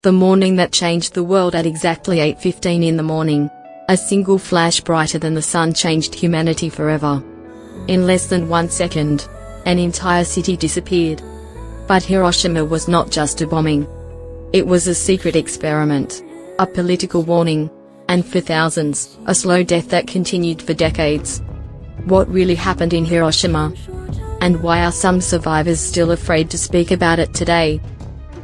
The morning that changed the world at exactly 8:15 in the morning. A single flash brighter than the sun changed humanity forever. In less than 1 second, an entire city disappeared. But Hiroshima was not just a bombing. It was a secret experiment, a political warning, and for thousands, a slow death that continued for decades. What really happened in Hiroshima? And why are some survivors still afraid to speak about it today?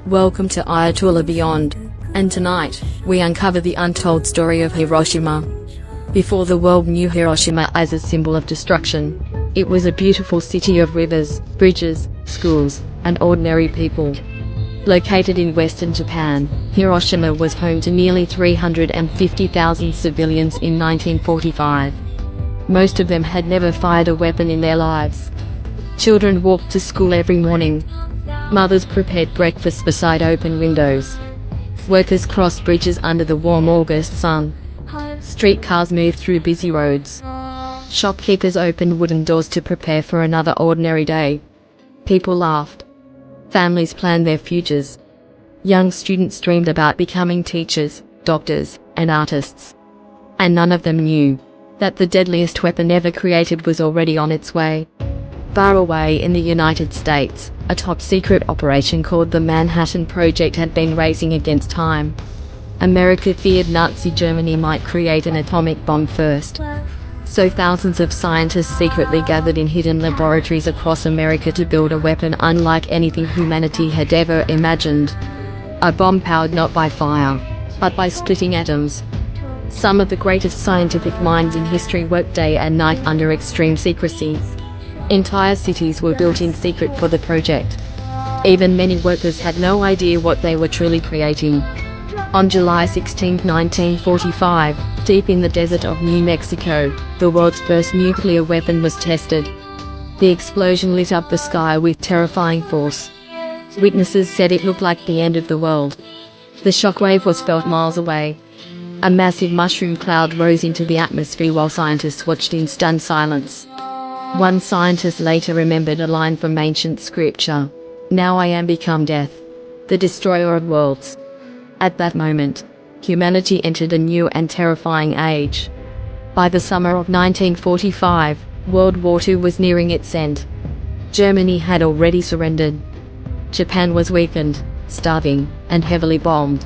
Welcome to Ayatullah Beyond, and tonight, we uncover the untold story of Hiroshima. Before the world knew Hiroshima as a symbol of destruction, it was a beautiful city of rivers, bridges, schools, and ordinary people. Located in western Japan, Hiroshima was home to nearly 350,000 civilians in 1945. Most of them had never fired a weapon in their lives. Children walked to school every morning. Mothers prepared breakfast beside open windows. Workers crossed bridges under the warm August sun. Streetcars moved through busy roads. Shopkeepers opened wooden doors to prepare for another ordinary day. People laughed. Families planned their futures. Young students dreamed about becoming teachers, doctors, and artists. And none of them knew that the deadliest weapon ever created was already on its way. Far away in the United States, a top-secret operation called the Manhattan Project had been racing against time. America feared Nazi Germany might create an atomic bomb first. So thousands of scientists secretly gathered in hidden laboratories across America to build a weapon unlike anything humanity had ever imagined. A bomb powered not by fire, but by splitting atoms. Some of the greatest scientific minds in history worked day and night under extreme secrecy. Entire cities were built in secret for the project. Even many workers had no idea what they were truly creating. On July 16, 1945, deep in the desert of New Mexico, the world's first nuclear weapon was tested. The explosion lit up the sky with terrifying force. Witnesses said it looked like the end of the world. The shockwave was felt miles away. A massive mushroom cloud rose into the atmosphere while scientists watched in stunned silence. One scientist later remembered a line from ancient scripture, "Now I am become death, the destroyer of worlds." At that moment, humanity entered a new and terrifying age. By the summer of 1945, World War II was nearing its end. Germany had already surrendered. Japan was weakened, starving, and heavily bombed.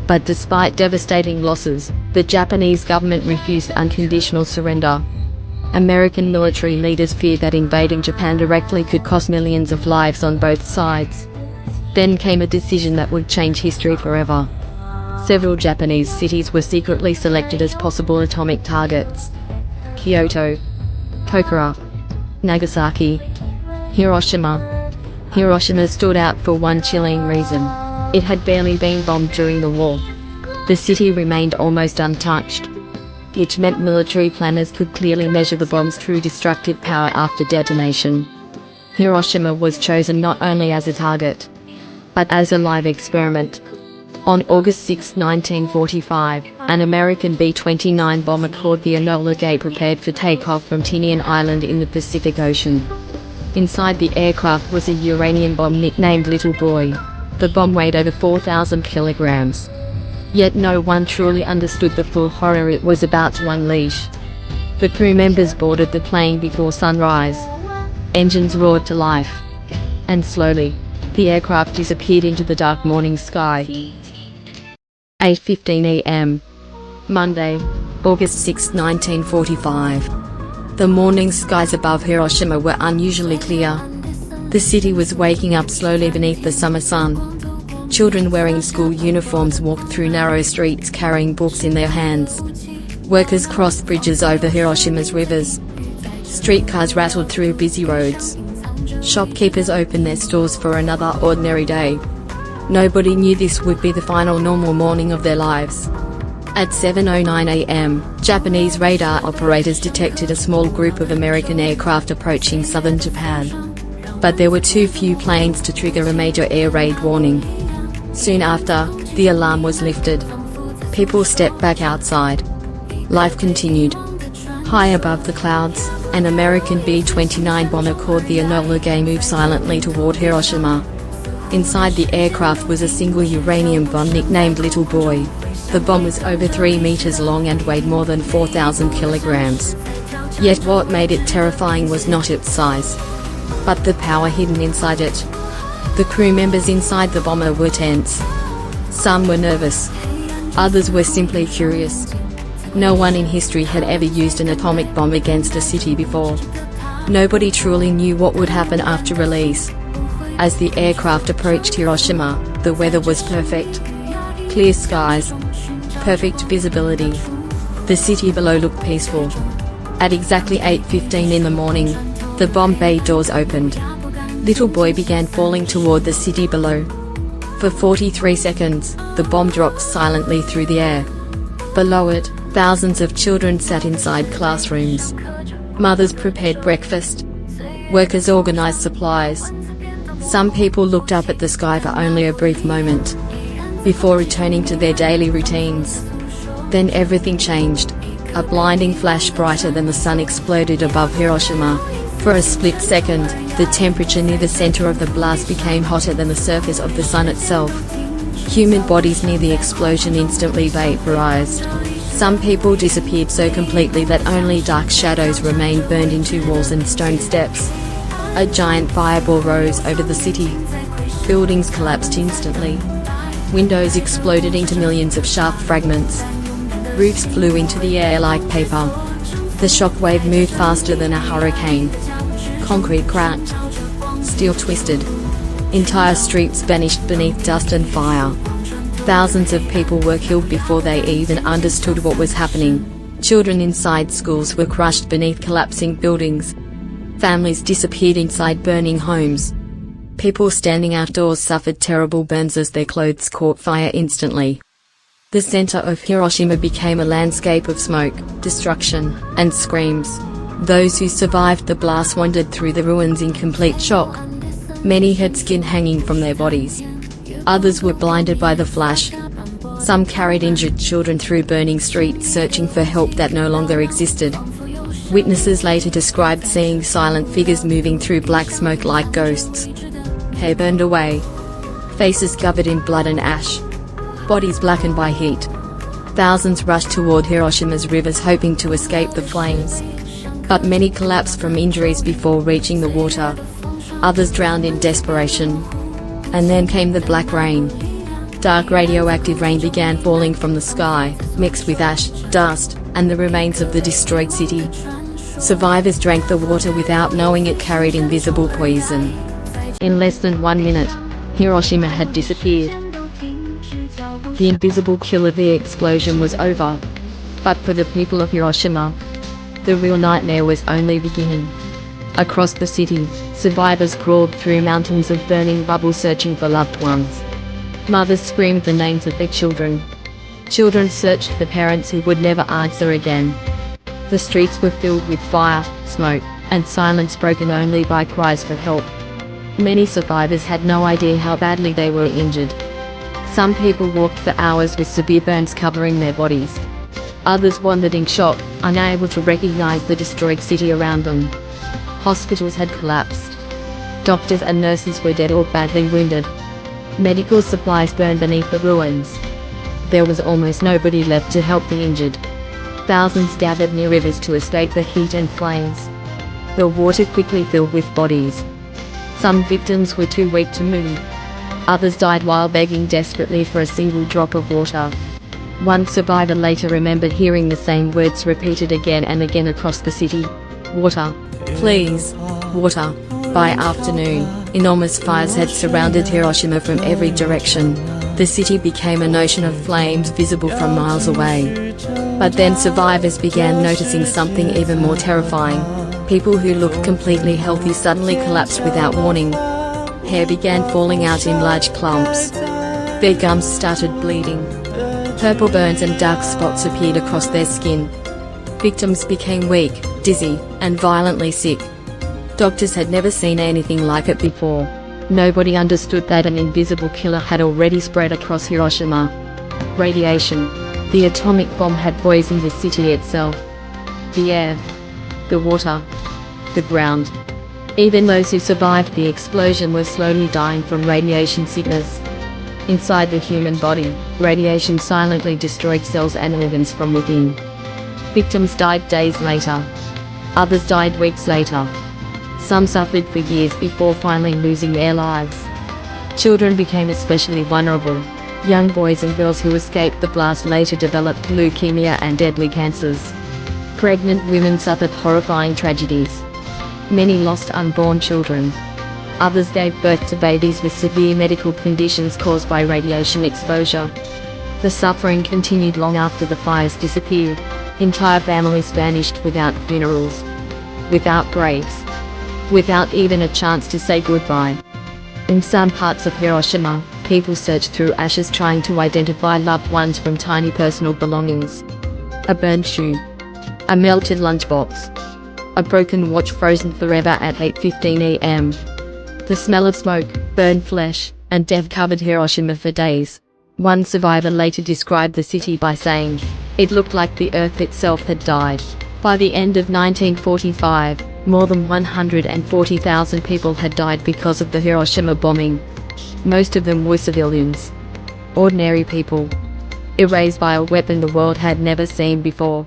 But despite devastating losses, the Japanese government refused unconditional surrender. American military leaders feared that invading Japan directly could cost millions of lives on both sides. Then came a decision that would change history forever. Several Japanese cities were secretly selected as possible atomic targets. Kyoto, Kokura, Nagasaki, Hiroshima. Hiroshima stood out for one chilling reason. It had barely been bombed during the war. The city remained almost untouched, which meant military planners could clearly measure the bomb's true destructive power after detonation. Hiroshima was chosen not only as a target, but as a live experiment. On August 6, 1945, an American B-29 bomber called the Enola prepared for takeoff from Tinian Island in the Pacific Ocean. Inside the aircraft was a uranium bomb nicknamed Little Boy. The bomb weighed over 4,000 kilograms. Yet no one truly understood the full horror it was about to unleash. The crew members boarded the plane before sunrise. Engines roared to life. And slowly, the aircraft disappeared into the dark morning sky. 8:15 a.m. Monday, August 6, 1945. The morning skies above Hiroshima were unusually clear. The city was waking up slowly beneath the summer sun. Children wearing school uniforms walked through narrow streets carrying books in their hands. Workers crossed bridges over Hiroshima's rivers. Streetcars rattled through busy roads. Shopkeepers opened their stores for another ordinary day. Nobody knew this would be the final normal morning of their lives. At 7:09 a.m., Japanese radar operators detected a small group of American aircraft approaching southern Japan. But there were too few planes to trigger a major air raid warning. Soon after, the alarm was lifted. People stepped back outside. Life continued. High above the clouds, an American B-29 bomber called the Enola moved silently toward Hiroshima. Inside the aircraft was a single uranium bomb nicknamed Little Boy. The bomb was over 3 meters long and weighed more than 4,000 kilograms. Yet what made it terrifying was not its size, but the power hidden inside it. The crew members inside the bomber were tense. Some were nervous. Others were simply curious. No one in history had ever used an atomic bomb against a city before. Nobody truly knew what would happen after release. As the aircraft approached Hiroshima, the weather was perfect. Clear skies, perfect visibility. The city below looked peaceful. At exactly 8:15 in the morning, the bomb bay doors opened. Little Boy began falling toward the city below. For 43 seconds, the bomb dropped silently through the air. Below it, thousands of children sat inside classrooms. Mothers prepared breakfast. Workers organized supplies. Some people looked up at the sky for only a brief moment, before returning to their daily routines. Then everything changed. A blinding flash brighter than the sun exploded above Hiroshima. For a split second, the temperature near the center of the blast became hotter than the surface of the sun itself. Human bodies near the explosion instantly vaporized. Some people disappeared so completely that only dark shadows remained burned into walls and stone steps. A giant fireball rose over the city. Buildings collapsed instantly. Windows exploded into millions of sharp fragments. Roofs flew into the air like paper. The shockwave moved faster than a hurricane. Concrete cracked. Steel twisted. Entire streets vanished beneath dust and fire. Thousands of people were killed before they even understood what was happening. Children inside schools were crushed beneath collapsing buildings. Families disappeared inside burning homes. People standing outdoors suffered terrible burns as their clothes caught fire instantly. The center of Hiroshima became a landscape of smoke, destruction, and screams. Those who survived the blast wandered through the ruins in complete shock. Many had skin hanging from their bodies. Others were blinded by the flash. Some carried injured children through burning streets searching for help that no longer existed. Witnesses later described seeing silent figures moving through black smoke like ghosts. Hair burned away. Faces covered in blood and ash. Bodies blackened by heat. Thousands rushed toward Hiroshima's rivers hoping to escape the flames. But many collapsed from injuries before reaching the water. Others drowned in desperation. And then came the black rain. Dark radioactive rain began falling from the sky, mixed with ash, dust, and the remains of the destroyed city. Survivors drank the water without knowing it carried invisible poison. In less than 1 minute, Hiroshima had disappeared. The invisible kill of the explosion was over. But for the people of Hiroshima, the real nightmare was only beginning. Across the city, survivors crawled through mountains of burning rubble searching for loved ones. Mothers screamed the names of their children. Children searched for parents who would never answer again. The streets were filled with fire, smoke, and silence broken only by cries for help. Many survivors had no idea how badly they were injured. Some people walked for hours with severe burns covering their bodies. Others wandered in shock, unable to recognize the destroyed city around them. Hospitals had collapsed. Doctors and nurses were dead or badly wounded. Medical supplies burned beneath the ruins. There was almost nobody left to help the injured. Thousands gathered near rivers to escape the heat and flames. The water quickly filled with bodies. Some victims were too weak to move. Others died while begging desperately for a single drop of water. One survivor later remembered hearing the same words repeated again and again across the city. Water. Please. Water. By afternoon, enormous fires had surrounded Hiroshima from every direction. The city became an ocean of flames visible from miles away. But then survivors began noticing something even more terrifying. People who looked completely healthy suddenly collapsed without warning. Hair began falling out in large clumps. Their gums started bleeding. Purple burns and dark spots appeared across their skin. Victims became weak, dizzy, and violently sick. Doctors had never seen anything like it before. Nobody understood that an invisible killer had already spread across Hiroshima. Radiation. The atomic bomb had poisoned the city itself. The air. The water. The ground. Even those who survived the explosion were slowly dying from radiation sickness. Inside the human body, radiation silently destroyed cells and organs from within. Victims died days later. Others died weeks later. Some suffered for years before finally losing their lives. Children became especially vulnerable. Young boys and girls who escaped the blast later developed leukemia and deadly cancers. Pregnant women suffered horrifying tragedies. Many lost unborn children. Others gave birth to babies with severe medical conditions caused by radiation exposure. The suffering continued long after the fires disappeared. Entire families vanished without funerals, without graves, without even a chance to say goodbye. In some parts of Hiroshima, people searched through ashes trying to identify loved ones from tiny personal belongings. A burned shoe, a melted lunchbox, a broken watch frozen forever at 8:15 a.m. The smell of smoke, burned flesh, and death covered Hiroshima for days. One survivor later described the city by saying, "It looked like the earth itself had died." By the end of 1945, more than 140,000 people had died because of the Hiroshima bombing. Most of them were civilians. Ordinary people. Erased by a weapon the world had never seen before.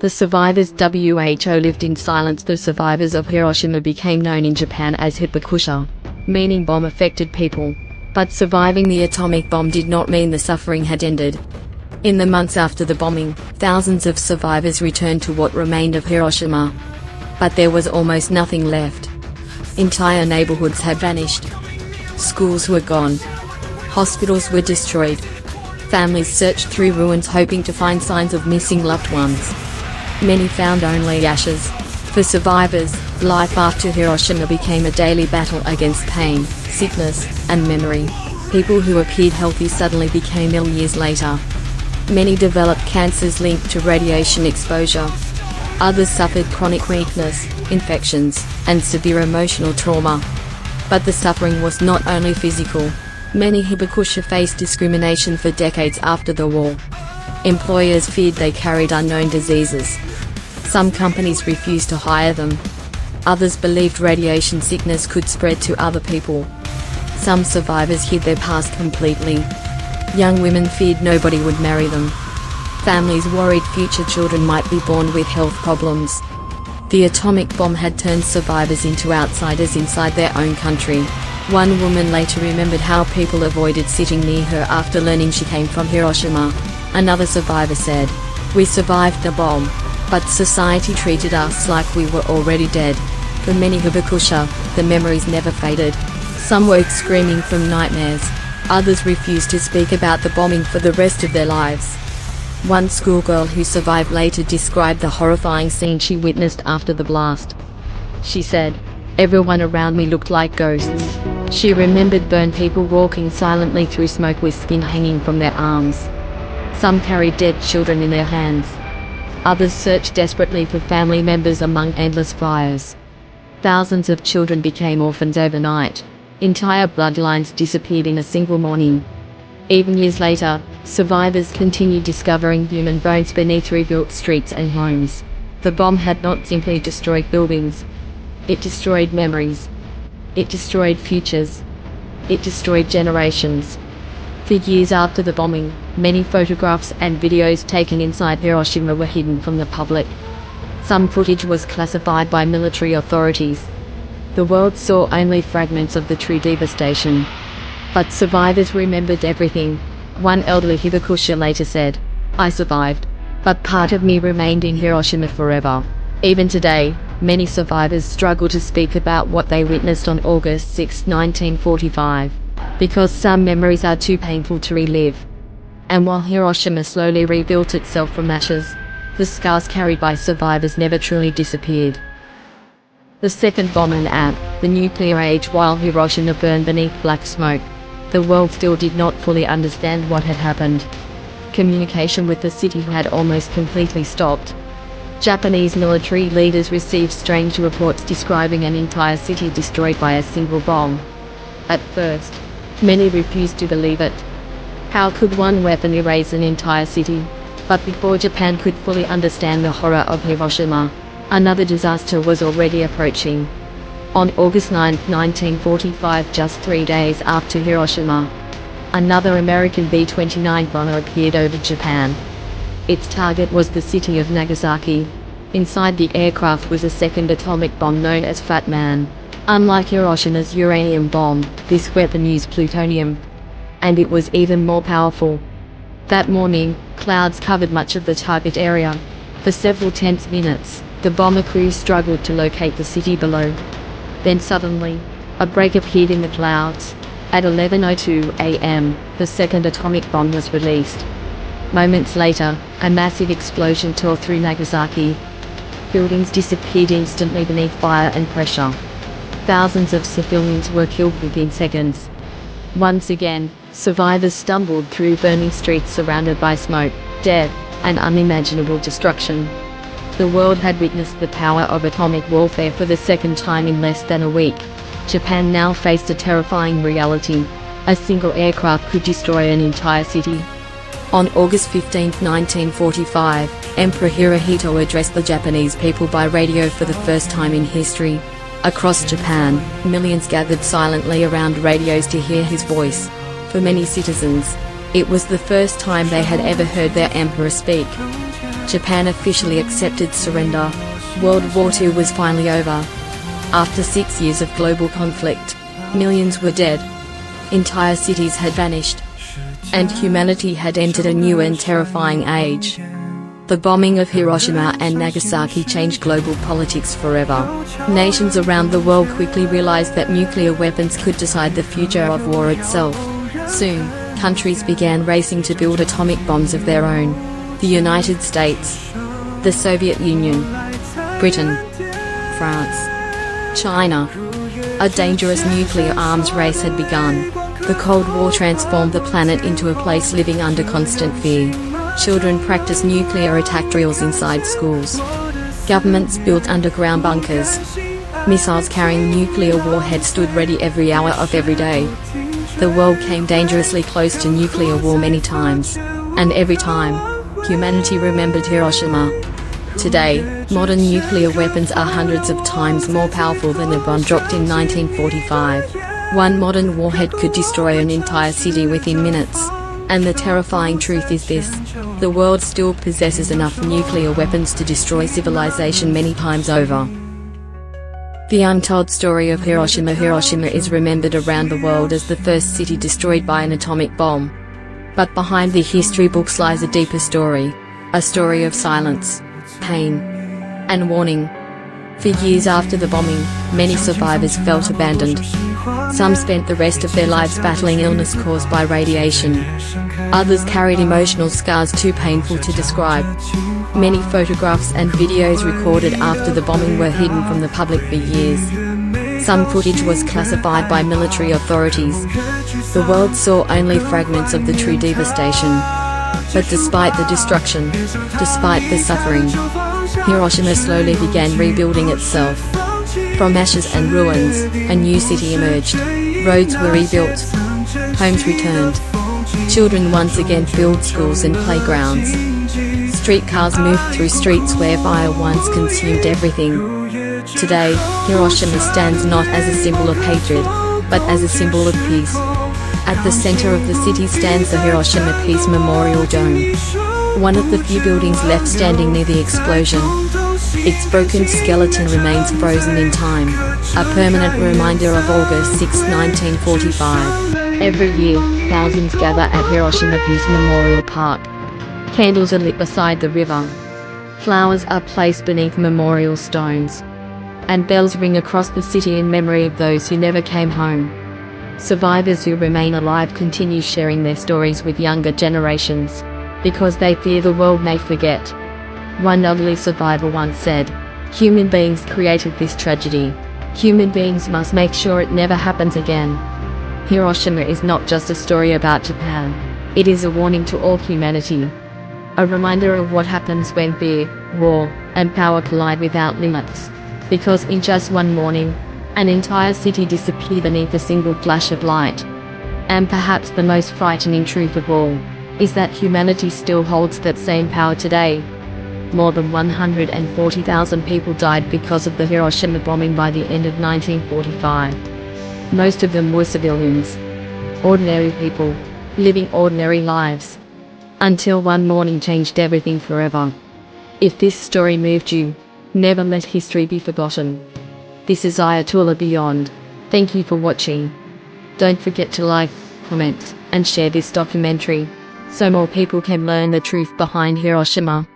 The survivors WHO lived in silence. The survivors of Hiroshima became known in Japan as hibakusha, meaning bomb-affected people. But surviving the atomic bomb did not mean the suffering had ended. In the months after the bombing, thousands of survivors returned to what remained of Hiroshima. But there was almost nothing left. Entire neighborhoods had vanished. Schools were gone. Hospitals were destroyed. Families searched through ruins hoping to find signs of missing loved ones. Many found only ashes. For survivors, life after Hiroshima became a daily battle against pain, sickness, and memory. People who appeared healthy suddenly became ill years later. Many developed cancers linked to radiation exposure. Others suffered chronic weakness, infections, and severe emotional trauma. But the suffering was not only physical. Many hibakusha faced discrimination for decades after the war. Employers feared they carried unknown diseases. Some companies refused to hire them. Others believed radiation sickness could spread to other people. Some survivors hid their past completely. Young women feared nobody would marry them. Families worried future children might be born with health problems. The atomic bomb had turned survivors into outsiders inside their own country. One woman later remembered how people avoided sitting near her after learning she came from Hiroshima. Another survivor said, "We survived the bomb, but society treated us like we were already dead." For many hibakusha, the memories never faded. Some woke screaming from nightmares. Others refused to speak about the bombing for the rest of their lives. One schoolgirl who survived later described the horrifying scene she witnessed after the blast. She said, "Everyone around me looked like ghosts." She remembered burned people walking silently through smoke with skin hanging from their arms. Some carried dead children in their hands. Others searched desperately for family members among endless fires. Thousands of children became orphans overnight. Entire bloodlines disappeared in a single morning. Even years later, survivors continued discovering human bones beneath rebuilt streets and homes. The bomb had not simply destroyed buildings. It destroyed memories. It destroyed futures. It destroyed generations. For years after the bombing, many photographs and videos taken inside Hiroshima were hidden from the public. Some footage was classified by military authorities. The world saw only fragments of the true devastation. But survivors remembered everything. One elderly hibakusha later said, "I survived, but part of me remained in Hiroshima forever." Even today, many survivors struggle to speak about what they witnessed on August 6, 1945, because some memories are too painful to relive. And while Hiroshima slowly rebuilt itself from ashes, the scars carried by survivors never truly disappeared. The second bomb and the nuclear age. While Hiroshima burned beneath black smoke, the world still did not fully understand what had happened. Communication with the city had almost completely stopped. Japanese military leaders received strange reports describing an entire city destroyed by a single bomb. At first, many refused to believe it. How could one weapon erase an entire city? But before Japan could fully understand the horror of Hiroshima, another disaster was already approaching. On August 9, 1945, just 3 days after Hiroshima, another American B-29 bomber appeared over Japan. Its target was the city of Nagasaki. Inside the aircraft was a second atomic bomb known as Fat Man. Unlike Hiroshima's uranium bomb, this weapon used plutonium, and it was even more powerful. That morning, clouds covered much of the target area. For several tense minutes, the bomber crew struggled to locate the city below. Then suddenly, a break appeared in the clouds. At 11:02 a.m., the second atomic bomb was released. Moments later, a massive explosion tore through Nagasaki. Buildings disappeared instantly beneath fire and pressure. Thousands of civilians were killed within seconds. Once again, survivors stumbled through burning streets surrounded by smoke, death, and unimaginable destruction. The world had witnessed the power of atomic warfare for the second time in less than a week. Japan now faced a terrifying reality. A single aircraft could destroy an entire city. On August 15, 1945, Emperor Hirohito addressed the Japanese people by radio for the first time in history. Across Japan, millions gathered silently around radios to hear his voice. For many citizens, it was the first time they had ever heard their emperor speak. Japan officially accepted surrender. World War II was finally over. After 6 years of global conflict, millions were dead. Entire cities had vanished. And humanity had entered a new and terrifying age. The bombing of Hiroshima and Nagasaki changed global politics forever. Nations around the world quickly realized that nuclear weapons could decide the future of war itself. Soon, countries began racing to build atomic bombs of their own. The United States, the Soviet Union, Britain, France, China. A dangerous nuclear arms race had begun. The Cold War transformed the planet into a place living under constant fear. Children practiced nuclear attack drills inside schools. Governments built underground bunkers. Missiles carrying nuclear warheads stood ready every hour of every day. The world came dangerously close to nuclear war many times. And every time, humanity remembered Hiroshima. Today, modern nuclear weapons are hundreds of times more powerful than the bomb dropped in 1945. One modern warhead could destroy an entire city within minutes. And the terrifying truth is this: the world still possesses enough nuclear weapons to destroy civilization many times over. The untold story of Hiroshima. Hiroshima is remembered around the world as the first city destroyed by an atomic bomb. But behind the history books lies a deeper story. A story of silence, pain, and warning. For years after the bombing, many survivors felt abandoned. Some spent the rest of their lives battling illness caused by radiation. Others carried emotional scars too painful to describe. Many photographs and videos recorded after the bombing were hidden from the public for years. Some footage was classified by military authorities. The world saw only fragments of the true devastation. But despite the destruction, despite the suffering, Hiroshima slowly began rebuilding itself. From ashes and ruins, a new city emerged. Roads were rebuilt. Homes returned. Children once again filled schools and playgrounds. Streetcars moved through streets where fire once consumed everything. Today, Hiroshima stands not as a symbol of hatred, but as a symbol of peace. At the center of the city stands the Hiroshima Peace Memorial Dome, one of the few buildings left standing near the explosion. Its broken skeleton remains frozen in time, a permanent reminder of August 6, 1945. Every year, thousands gather at Hiroshima Peace Memorial Park. Candles are lit beside the river. Flowers are placed beneath memorial stones. And bells ring across the city in memory of those who never came home. Survivors who remain alive continue sharing their stories with younger generations, because they fear the world may forget. One elderly survivor once said, "Human beings created this tragedy. Human beings must make sure it never happens again." Hiroshima is not just a story about Japan. It is a warning to all humanity. A reminder of what happens when fear, war, and power collide without limits. Because in just one morning, an entire city disappeared beneath a single flash of light. And perhaps the most frightening truth of all is that humanity still holds that same power today. More than 140,000 people died because of the Hiroshima bombing by the end of 1945. Most of them were civilians. Ordinary people, living ordinary lives. Until one morning changed everything forever. If this story moved you, never let history be forgotten. This is Ayatullah Beyond. Thank you for watching. Don't forget to like, comment, and share this documentary, so more people can learn the truth behind Hiroshima.